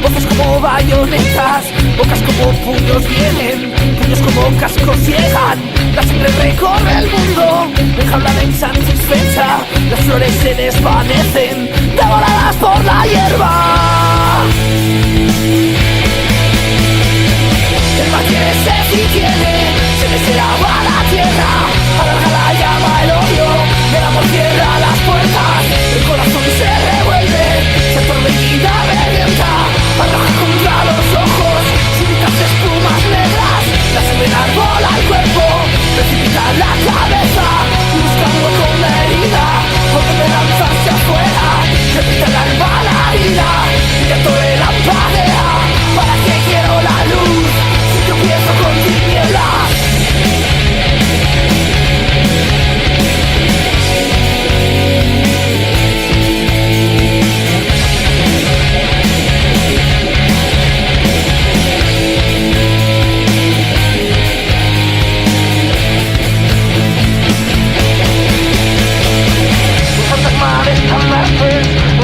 Voces como bayonetas, bocas como puños vienen, puños como cascos llegan. La sangre recorre el mundo, enjaulada insatisfecha. Las flores se desvanecen, devoradas por la hierba. El mar quiere ser si tiene, se deseaba la tierra. Alarga la llama el odio, el amor cierra las puertas. El corazón se revuelve, se atormenta, revienta. Arroja contra los ojos, súbitas espumas negras. La sangre enarbola el cuerpo, precipita la cabeza. Buscando con la herida, porque me lanza hacia afuera. Repite el alma la ira, y canto de la padea. ¿Para qué quiero la luz, si yo pienso con tinieblas?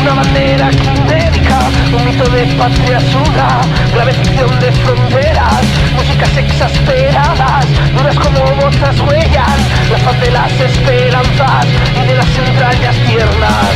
Una bandera quimérica, un mito de patria suda, grave ficción de fronteras, músicas exasperadas, duras como botas huellan la faz de las esperanzas y de las entrañas tiernas.